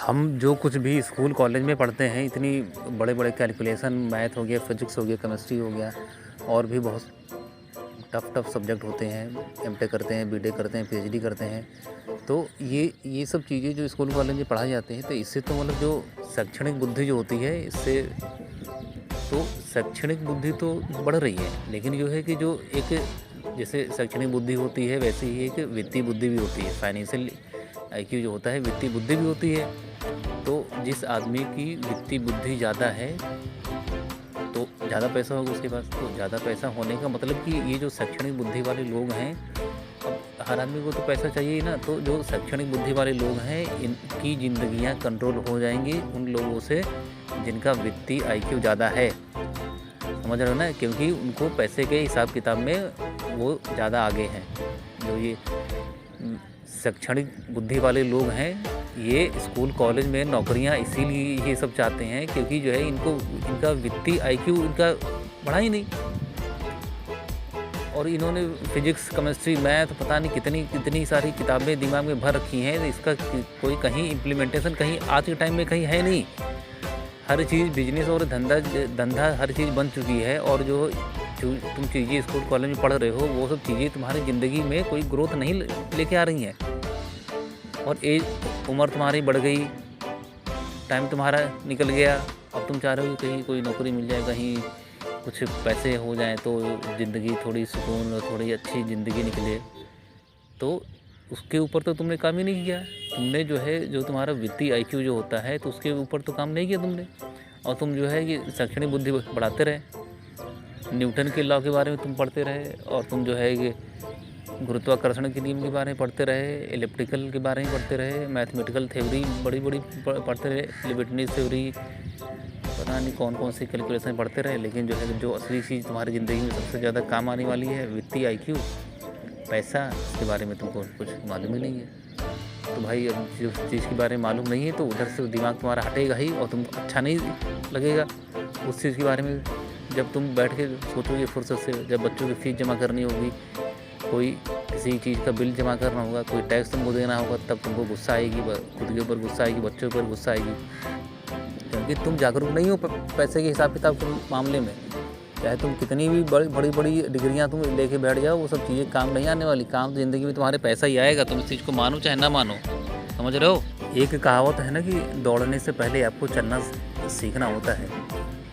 हम जो कुछ भी स्कूल कॉलेज में पढ़ते हैं, इतनी बड़े बड़े कैलकुलेशन, मैथ हो गया, फिजिक्स हो गया, केमिस्ट्री हो गया, और भी बहुत टफ टफ सब्जेक्ट होते हैं। एमटेक करते हैं, बीटेक करते हैं, पीएचडी करते हैं। तो ये सब चीज़ें जो स्कूल कॉलेज में पढ़ाई जाती हैं, तो इससे तो मतलब जो शैक्षणिक बुद्धि जो होती है, इससे तो शैक्षणिक बुद्धि तो बढ़ रही है। लेकिन जो है कि जो एक जैसे शैक्षणिक बुद्धि होती है, वैसे ही एक वित्तीय बुद्धि भी होती है। फाइनेंशियल आईक्यू जो होता है, वित्तीय बुद्धि भी होती है। तो जिस आदमी की वित्तीय बुद्धि ज़्यादा है, तो ज़्यादा पैसा होगा उसके पास। तो ज़्यादा पैसा होने का मतलब कि ये जो शैक्षणिक बुद्धि वाले लोग हैं, अब हर आदमी को तो पैसा चाहिए ही ना। तो जो शैक्षणिक बुद्धि वाले लोग हैं, इनकी ज़िंदगियाँ कंट्रोल हो जाएंगी उन लोगों से जिनका वित्तीय आईक्यू ज़्यादा है। समझ रहे हो ना, क्योंकि उनको पैसे के हिसाब किताब में वो ज़्यादा आगे हैं। जो ये शैक्षणिक बुद्धि वाले लोग हैं, ये स्कूल कॉलेज में नौकरियां इसीलिए ये सब चाहते हैं, क्योंकि जो है इनका वित्तीय आईक्यू इनका बढ़ा ही नहीं। और इन्होंने फिजिक्स, केमिस्ट्री, मैथ, पता नहीं कितनी कितनी सारी किताबें दिमाग में भर रखी हैं। इसका कोई कहीं इम्प्लीमेंटेशन कहीं आज के टाइम में कहीं है नहीं। हर चीज़ बिजनेस और धंधा हर चीज़ बन चुकी है। और जो तुम चीज़ें स्कूल कॉलेज में पढ़ रहे हो, वो सब चीज़ें तुम्हारी ज़िंदगी में कोई ग्रोथ नहीं लेके आ रही हैं। और उम्र तुम्हारी बढ़ गई, टाइम तुम्हारा निकल गया, अब तुम चाह रहे हो कि कहीं कोई नौकरी मिल जाए, कहीं कुछ पैसे हो जाएं तो ज़िंदगी थोड़ी सुकून और थोड़ी अच्छी ज़िंदगी निकले। तो उसके ऊपर तो तुमने काम ही नहीं किया। तुमने जो है, जो तुम्हारा वित्तीय आईक्यू जो होता है, तो उसके ऊपर तो काम नहीं किया तुमने। और तुम जो है ये शैक्षणिक बुद्धि बढ़ाते रहे, न्यूटन के लॉ के बारे में तुम पढ़ते रहे, और तुम जो है ये गुरुत्वाकर्षण के नियम के बारे में पढ़ते रहे, इलेप्टिकल के बारे में पढ़ते रहे, मैथमेटिकल थ्योरी बड़ी बड़ी पढ़ते रहे, लिबर्टीज थ्योरी, पता नहीं कौन कौन सी कैलकुलेशन पढ़ते रहे। लेकिन जो है, जो असली चीज़ तुम्हारी ज़िंदगी में सबसे ज़्यादा काम आने वाली है, वित्तीय आईक्यू, पैसा, उसके बारे में तुमको कुछ मालूम ही नहीं है। तो भाई, अब जिस चीज़ के बारे में मालूम नहीं है, तो उधर से दिमाग तुम्हारा हटेगा ही, और तुम अच्छा नहीं लगेगा उस चीज़ के बारे में। जब तुम बैठ के सोचोगे फुर्सत से, जब बच्चों की फ़ीस जमा करनी होगी, कोई किसी चीज़ का बिल जमा करना होगा, कोई टैक्स तुमको देना होगा, तब तुमको गुस्सा आएगी, खुद के ऊपर गुस्सा आएगी, बच्चों के ऊपर गुस्सा आएगी, क्योंकि तुम जागरूक नहीं हो पैसे के हिसाब किताब के मामले में। चाहे तुम कितनी भी बड़ी बड़ी डिग्रियां तुम लेके बैठ जाओ, वो सब चीज़ें काम नहीं आने वाली। काम तो ज़िंदगी में तुम्हारे पैसा ही आएगा, तुम इस चीज़ को मानो चाहे ना मानो। समझ रहे हो? एक कहावत है ना कि दौड़ने से पहले आपको चलना सीखना होता है।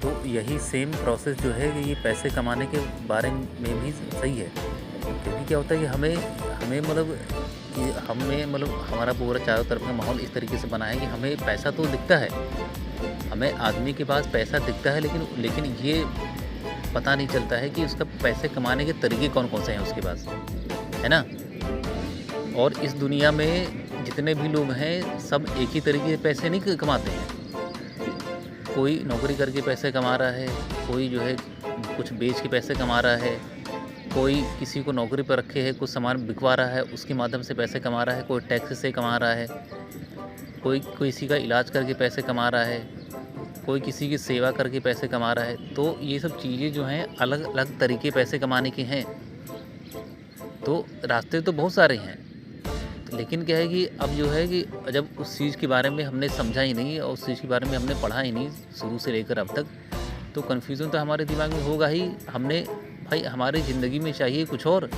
तो यही सेम प्रोसेस जो है कि ये पैसे कमाने के बारे में भी सही है। क्योंकि क्या होता है कि हमें मतलब हमारा पूरा चारों तरफ का माहौल इस तरीके से बना है कि हमें पैसा तो दिखता है, हमें आदमी के पास पैसा दिखता है, लेकिन ये पता नहीं चलता है कि उसका पैसे कमाने के तरीके कौन कौन से हैं उसके पास, है ना। और इस दुनिया में जितने भी लोग हैं, सब एक ही तरीके से पैसे नहीं कमाते हैं। कोई नौकरी करके पैसे कमा रहा है, कोई जो है कुछ बेच के पैसे कमा रहा है, कोई किसी को नौकरी पर रखे है, कुछ सामान बिकवा रहा है, उसके माध्यम से पैसे कमा रहा है, कोई टैक्स से कमा रहा है, कोई किसी का इलाज करके पैसे कमा रहा है, कोई किसी की सेवा करके पैसे कमा रहा है। तो ये सब चीज़ें जो हैं, अलग अलग तरीके पैसे कमाने के हैं। तो रास्ते तो बहुत सारे हैं, लेकिन क्या है कि अब जो है कि जब उस चीज़ के बारे में हमने समझा ही नहीं, और उस चीज़ के बारे में हमने पढ़ा ही नहीं शुरू से लेकर अब तक, तो कन्फ्यूज़न तो हमारे दिमाग में होगा ही। हमने भाई, हमारी ज़िंदगी में चाहिए कुछ और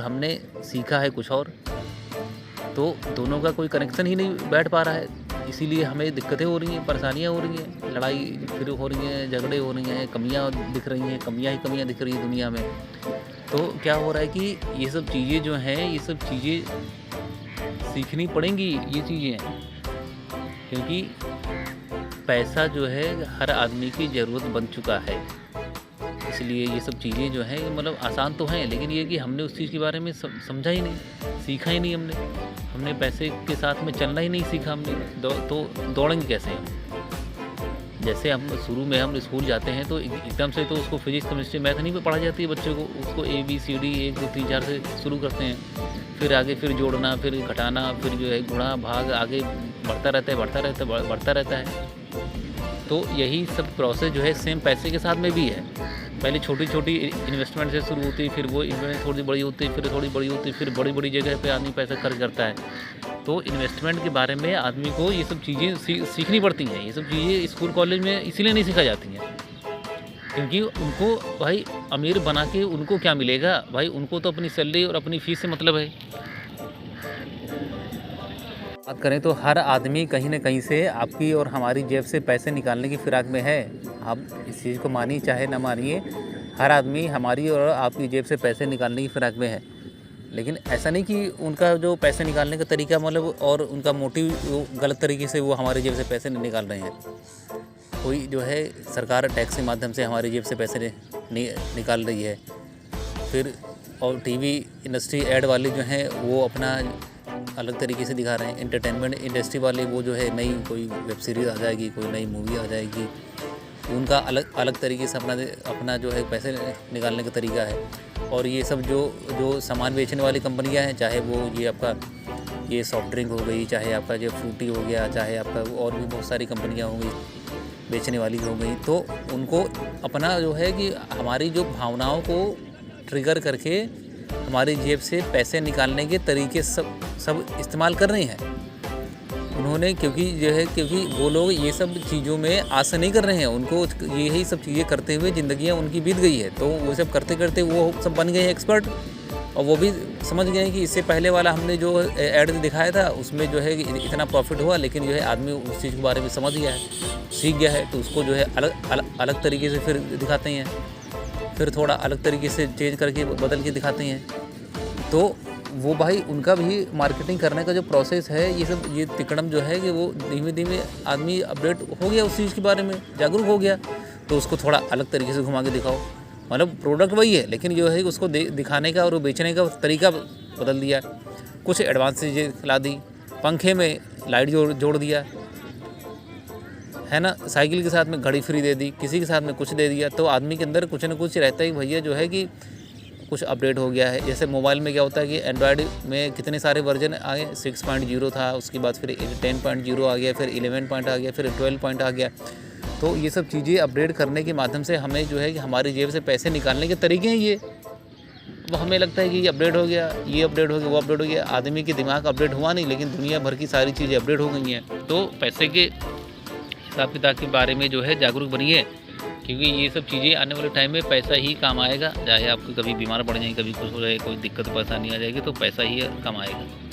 हमने सीखा है कुछ और, तो दोनों का कोई कनेक्शन ही नहीं बैठ पा रहा है। इसीलिए हमें दिक्कतें हो रही हैं, परेशानियाँ हो रही हैं, लड़ाई फिर हो रही हैं, झगड़े हो रही हैं, कमियाँ दिख रही हैं, कमियाँ ही कमियाँ दिख रही हैं दुनिया में। तो क्या हो रहा है कि ये सब चीज़ें जो हैं, ये सब चीज़ें सीखनी पड़ेंगी, ये चीज़ें, क्योंकि पैसा जो है हर आदमी की ज़रूरत बन चुका है। इसलिए ये सब चीज़ें जो हैं, मतलब आसान तो हैं, लेकिन ये कि हमने उस चीज़ के बारे में समझा ही नहीं, सीखा ही नहीं हमने पैसे के साथ में चलना ही नहीं सीखा हमने। तो दौड़ेंगे कैसे हम? जैसे हम शुरू में हम स्कूल जाते हैं, तो एकदम से तो उसको फिजिक्स, केमिस्ट्री, मैथ नहीं पढ़ाई जाती है बच्चों को। उसको ABCD 1 2 3 4 से शुरू करते हैं, फिर आगे फिर जोड़ना, फिर घटाना, फिर जो है गुणा भाग, आगे बढ़ता रहता है। तो यही सब प्रोसेस जो है सेम पैसे के साथ में भी है। पहले छोटी-छोटी इन्वेस्टमेंट से शुरू होती है, फिर वो इन्वेस्टमेंट थोड़ी बड़ी होती है, फिर थोड़ी बड़ी होती है, फिर बड़ी-बड़ी जगह पे आदमी पैसा खर्च करता है। तो इन्वेस्टमेंट के बारे में आदमी को ये सब चीज़ें सीखनी पड़ती हैं। ये सब चीज़ें स्कूल कॉलेज में इसीलिए नहीं सिखाई जाती हैं, क्योंकि उनको भाई अमीर बना के उनको क्या मिलेगा? भाई उनको तो अपनी सैलरी और अपनी फ़ीस से मतलब है। बात करें तो हर आदमी कहीं न कहीं से आपकी और हमारी जेब से पैसे निकालने की फ़िराक में है। आप इस चीज़ को मानिए चाहे ना मानिए, हर आदमी हमारी और आपकी जेब से पैसे निकालने की फ़िराक में है। लेकिन ऐसा नहीं कि उनका जो पैसे निकालने का तरीका मतलब और उनका मोटिव वो गलत तरीके से वो हमारी जेब से पैसे नहीं निकाल रहे हैं। कोई जो है सरकार टैक्स के माध्यम से हमारी जेब से पैसे निकाल रही है। फिर और टीवी इंडस्ट्री ऐड वाले जो हैं वो अपना अलग तरीके से दिखा रहे हैं। एंटरटेनमेंट इंडस्ट्री वाले वो जो है नई कोई वेब सीरीज़ आ जाएगी, कोई नई मूवी आ जाएगी, उनका अलग अलग तरीके से अपना जो है पैसे निकालने का तरीका है। और ये सब जो सामान बेचने वाली कंपनियां हैं, चाहे वो ये आपका ये सॉफ्ट ड्रिंक हो गई, चाहे आपका जो फ्रूटी हो गया, चाहे आपका और भी बहुत सारी कंपनियां हो गई बेचने वाली हो गई, तो उनको अपना जो है कि हमारी जो भावनाओं को ट्रिगर करके हमारी जेब से पैसे निकालने के तरीके सब इस्तेमाल कर रहे हैं उन्होंने, क्योंकि वो लोग ये सब चीज़ों में आशा नहीं कर रहे हैं। उनको यही सब चीज़ें करते हुए ज़िंदगियाँ उनकी बीत गई है, तो वो सब करते करते वो सब बन गए हैं एक्सपर्ट। और वो भी समझ गए हैं कि इससे पहले वाला हमने जो ऐड दिखाया था उसमें जो है इतना प्रॉफिट हुआ, लेकिन जो है आदमी उस चीज़ के बारे में समझ गया है, सीख गया है, तो उसको जो है अलग तरीके से फिर दिखाते हैं, फिर थोड़ा अलग तरीके से चेंज करके बदल के दिखाते हैं। तो वो भाई उनका भी मार्केटिंग करने का जो प्रोसेस है, ये तिकड़म जो है कि वो धीमे धीमे आदमी अपडेट हो गया उस चीज़ के बारे में, जागरूक हो गया, तो उसको थोड़ा अलग तरीके से घुमा के दिखाओ। मतलब प्रोडक्ट वही है, लेकिन जो है उसको दिखाने का और बेचने का तरीका बदल दिया। कुछ एडवांस चीज़ें ला दी, पंखे में लाइट जोड़ दिया है ना, साइकिल के साथ में घड़ी फ्री दे दी, किसी के साथ में कुछ दे दिया, तो आदमी के अंदर कुछ ना कुछ रहता है भैया जो है कि कुछ अपडेट हो गया है। जैसे मोबाइल में क्या होता है कि एंड्रॉयड में कितने सारे वर्जन आए, 6.0 था, उसके बाद फिर 10.0 आ गया, फिर 11 पॉइंट आ गया, फिर 12 पॉइंट आ गया। तो ये सब चीज़ें अपडेट करने के माध्यम से हमें जो है कि हमारी जेब से पैसे निकालने के तरीके हैं ये। वो हमें लगता है कि ये अपडेट हो गया, ये अपडेट हो गया, वो अपडेट हो गया। आदमी के दिमाग अपडेट हुआ नहीं, लेकिन दुनिया भर की सारी चीज़ें अपडेट हो गई हैं। तो पैसे के हिसाब किताब के बारे में जो है जागरूक बनिए, क्योंकि ये सब चीज़ें आने वाले टाइम में पैसा ही काम आएगा। चाहे आपको कभी बीमार पड़ जाए, कभी कुछ हो जाए, कोई दिक्कत परेशानी आ जाएगी, तो पैसा ही काम आएगा।